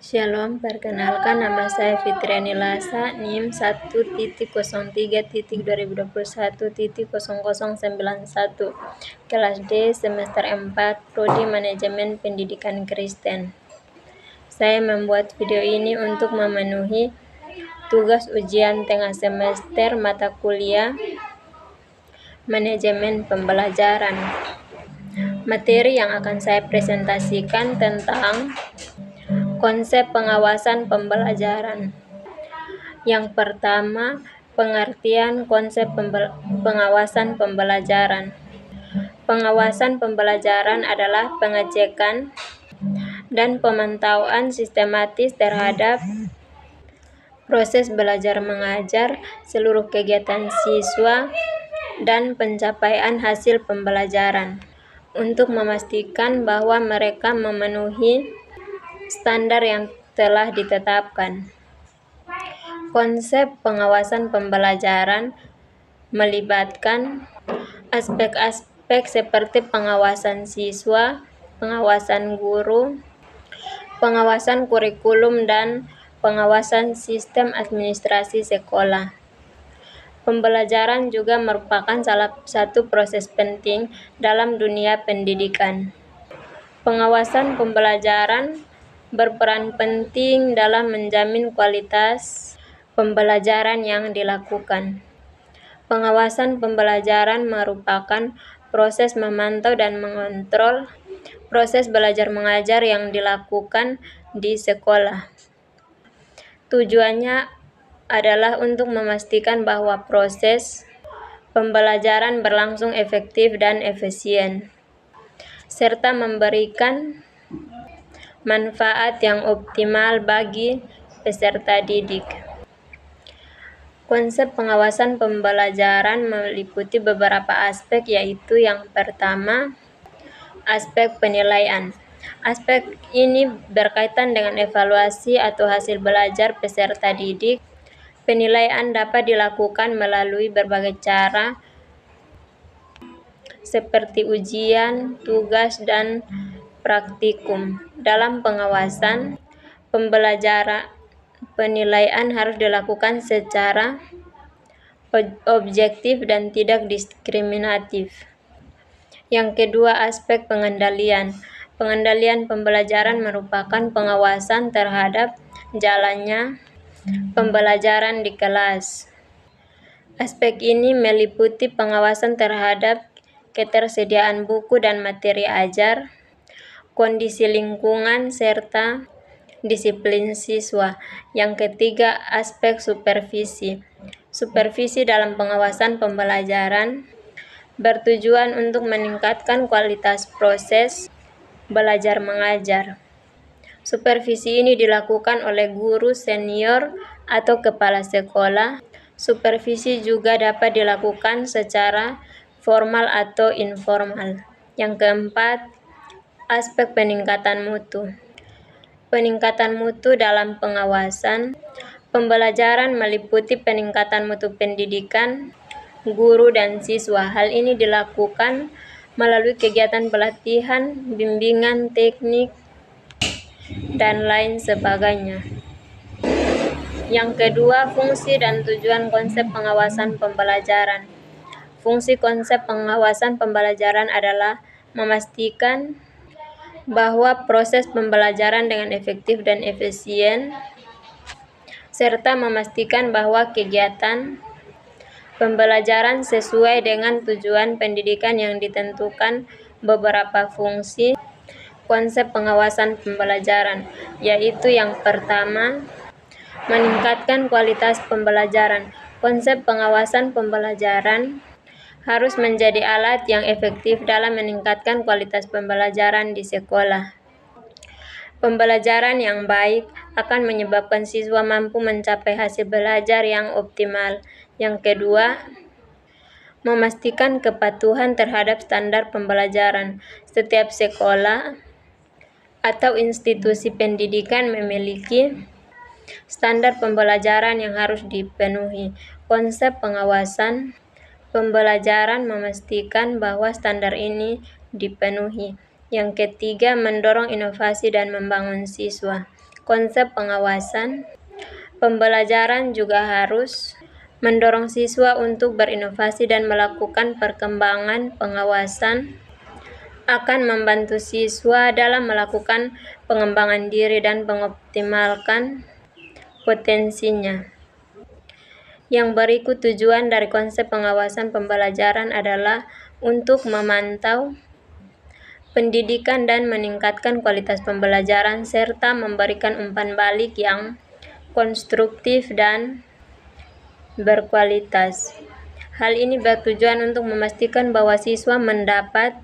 Shalom, perkenalkan nama saya Fitriani Lasa, NIM 1.03.2021.0091, kelas D, semester 4, Prodi Manajemen Pendidikan Kristen. Saya membuat video ini untuk memenuhi tugas ujian tengah semester mata kuliah Manajemen Pembelajaran. Materi yang akan saya presentasikan tentang konsep pengawasan pembelajaran. Yang pertama, pengertian konsep pengawasan pembelajaran. Pengawasan pembelajaran adalah pengecekan dan pemantauan sistematis terhadap proses belajar mengajar, seluruh kegiatan siswa, dan pencapaian hasil pembelajaran untuk memastikan bahwa mereka memenuhi standar yang telah ditetapkan. Konsep pengawasan pembelajaran melibatkan aspek-aspek seperti pengawasan siswa, pengawasan guru, pengawasan kurikulum, dan pengawasan sistem administrasi sekolah. Pembelajaran juga merupakan salah satu proses penting dalam dunia pendidikan. Pengawasan pembelajaran berperan penting dalam menjamin kualitas pembelajaran yang dilakukan. Pengawasan pembelajaran merupakan proses memantau dan mengontrol proses belajar mengajar yang dilakukan di sekolah. Tujuannya adalah untuk memastikan bahwa proses pembelajaran berlangsung efektif dan efisien, serta memberikan manfaat yang optimal bagi peserta didik. Konsep pengawasan pembelajaran meliputi beberapa aspek, yaitu yang pertama, aspek penilaian. Aspek ini berkaitan dengan evaluasi atau hasil belajar peserta didik. Penilaian dapat dilakukan melalui berbagai cara, seperti ujian, tugas, dan praktikum. Dalam pengawasan pembelajaran, penilaian harus dilakukan secara objektif dan tidak diskriminatif. Yang kedua, aspek pengendalian. Pengendalian pembelajaran merupakan pengawasan terhadap jalannya pembelajaran di kelas. Aspek ini meliputi pengawasan terhadap ketersediaan buku dan materi ajar, kondisi lingkungan, serta disiplin siswa. Yang ketiga, aspek supervisi. Supervisi dalam pengawasan pembelajaran bertujuan untuk meningkatkan kualitas proses belajar mengajar. Supervisi ini dilakukan oleh guru senior atau kepala sekolah. Supervisi juga dapat dilakukan secara formal atau informal. Yang keempat, aspek peningkatan mutu. Peningkatan mutu dalam pengawasan pembelajaran meliputi peningkatan mutu pendidikan, guru, dan siswa. Hal ini dilakukan melalui kegiatan pelatihan, bimbingan teknik, dan lain sebagainya. Yang kedua, fungsi dan tujuan konsep pengawasan pembelajaran. Fungsi konsep pengawasan pembelajaran adalah memastikan bahwa proses pembelajaran dengan efektif dan efisien, serta memastikan bahwa kegiatan pembelajaran sesuai dengan tujuan pendidikan yang ditentukan. Beberapa fungsi konsep pengawasan pembelajaran, yaitu yang pertama, meningkatkan kualitas pembelajaran. Konsep pengawasan pembelajaran harus menjadi alat yang efektif dalam meningkatkan kualitas pembelajaran di sekolah. Pembelajaran yang baik akan menyebabkan siswa mampu mencapai hasil belajar yang optimal. Yang kedua, memastikan kepatuhan terhadap standar pembelajaran. Setiap sekolah atau institusi pendidikan memiliki standar pembelajaran yang harus dipenuhi. Konsep pengawasan pembelajaran memastikan bahwa standar ini dipenuhi. Yang ketiga, mendorong inovasi dan membangun siswa. konsep pengawasan, pembelajaran juga harus mendorong siswa untuk berinovasi dan melakukan perkembangan. Pengawasan akan membantu siswa dalam melakukan pengembangan diri dan mengoptimalkan potensinya. Yang berikut tujuan dari konsep pengawasan pembelajaran adalah untuk memantau pendidikan dan meningkatkan kualitas pembelajaran serta memberikan umpan balik yang konstruktif dan berkualitas. Hal ini bertujuan untuk memastikan bahwa siswa mendapat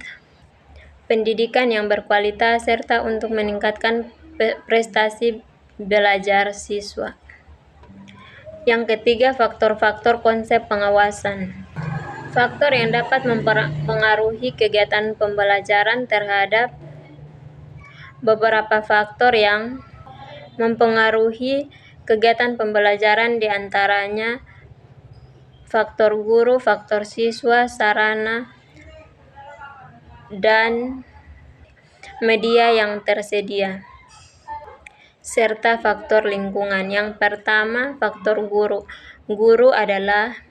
pendidikan yang berkualitas serta untuk meningkatkan prestasi belajar siswa. Yang ketiga, faktor-faktor konsep pengawasan. Faktor yang dapat mempengaruhi kegiatan pembelajaran terhadap beberapa faktor yang mempengaruhi kegiatan pembelajaran diantaranya faktor guru, faktor siswa, sarana, dan media yang tersedia, serta faktor lingkungan. Yang pertama, faktor guru. Guru adalah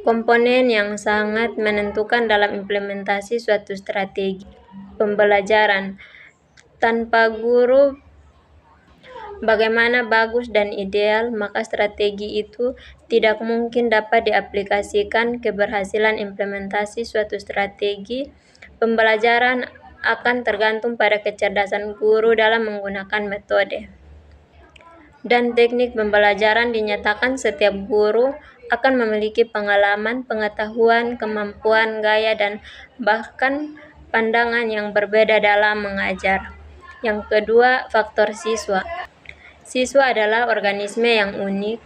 komponen yang sangat menentukan dalam implementasi suatu strategi pembelajaran. Tanpa guru, bagaimana bagus dan ideal, maka strategi itu tidak mungkin dapat diaplikasikan. Keberhasilan implementasi suatu strategi pembelajaran akan tergantung pada kecerdasan guru dalam menggunakan metode dan teknik pembelajaran. Dinyatakan setiap guru akan memiliki pengalaman, pengetahuan, kemampuan, gaya, dan bahkan pandangan yang berbeda dalam mengajar. Yang kedua, faktor siswa. Siswa adalah organisme yang unik.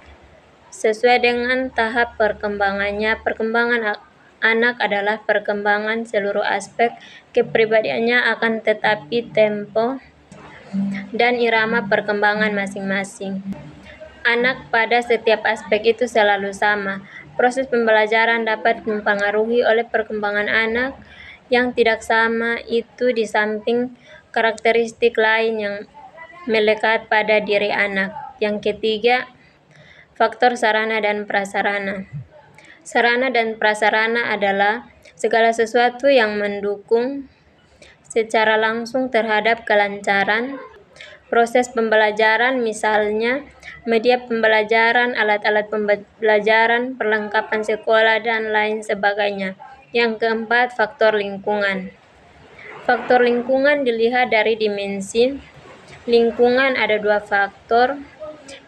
Sesuai dengan tahap perkembangannya, perkembangan anak adalah perkembangan seluruh aspek kepribadiannya, akan tetapi tempo dan irama perkembangan masing-masing anak pada setiap aspek itu selalu sama. Proses pembelajaran dapat dipengaruhi oleh perkembangan anak yang tidak sama itu, di samping karakteristik lain yang melekat pada diri anak. Yang ketiga, faktor sarana dan prasarana. Sarana dan prasarana adalah segala sesuatu yang mendukung secara langsung terhadap kelancaran proses pembelajaran, misalnya media pembelajaran, alat-alat pembelajaran, perlengkapan sekolah, dan lain sebagainya. Yang keempat, faktor lingkungan. Faktor lingkungan dilihat dari dimensi lingkungan. Ada dua faktor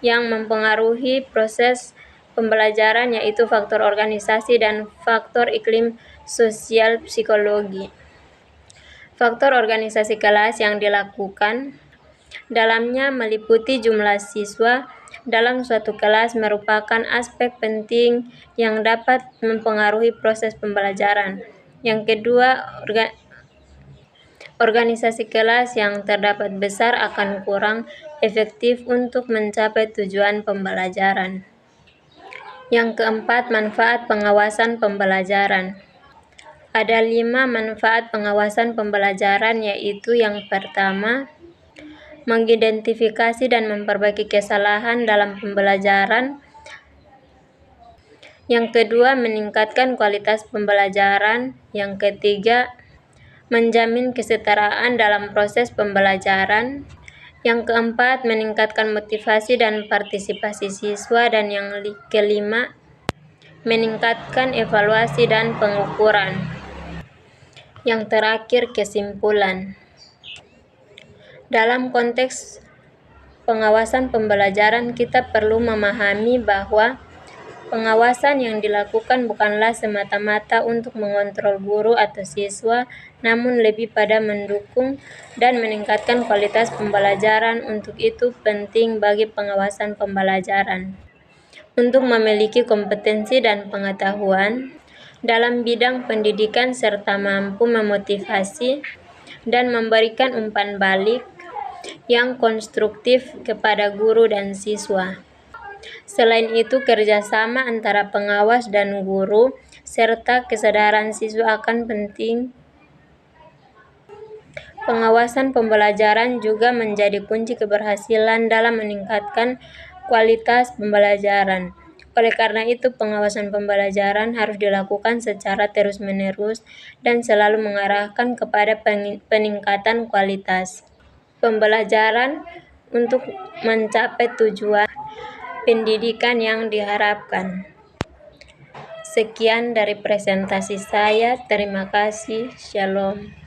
yang mempengaruhi proses pembelajaran, yaitu faktor organisasi dan faktor iklim sosial psikologi. Faktor organisasi kelas yang dilakukan dalamnya meliputi jumlah siswa dalam suatu kelas, merupakan aspek penting yang dapat mempengaruhi proses pembelajaran. Yang kedua, organisasi kelas yang terdapat besar akan kurang efektif untuk mencapai tujuan pembelajaran. Yang keempat, manfaat pengawasan pembelajaran. Ada 5 manfaat pengawasan pembelajaran, yaitu yang pertama, mengidentifikasi dan memperbaiki kesalahan dalam pembelajaran. Yang kedua, meningkatkan kualitas pembelajaran. Yang ketiga, menjamin kesetaraan dalam proses pembelajaran. Yang keempat, meningkatkan motivasi dan partisipasi siswa. Dan yang kelima, meningkatkan evaluasi dan pengukuran. Yang terakhir, kesimpulan. Dalam konteks pengawasan pembelajaran, kita perlu memahami bahwa pengawasan yang dilakukan bukanlah semata-mata untuk mengontrol guru atau siswa, namun lebih pada mendukung dan meningkatkan kualitas pembelajaran. Untuk itu, penting bagi pengawasan pembelajaran untuk memiliki kompetensi dan pengetahuan dalam bidang pendidikan serta mampu memotivasi dan memberikan umpan balik yang konstruktif kepada guru dan siswa. Selain itu, kerjasama antara pengawas dan guru serta kesadaran siswa akan penting Pengawasan pembelajaran juga menjadi kunci keberhasilan dalam meningkatkan kualitas pembelajaran. Oleh karena itu, pengawasan pembelajaran harus dilakukan secara terus-menerus dan selalu mengarahkan kepada peningkatan kualitas pembelajaran untuk mencapai tujuan pendidikan yang diharapkan. Sekian dari presentasi saya. Terima kasih. Shalom.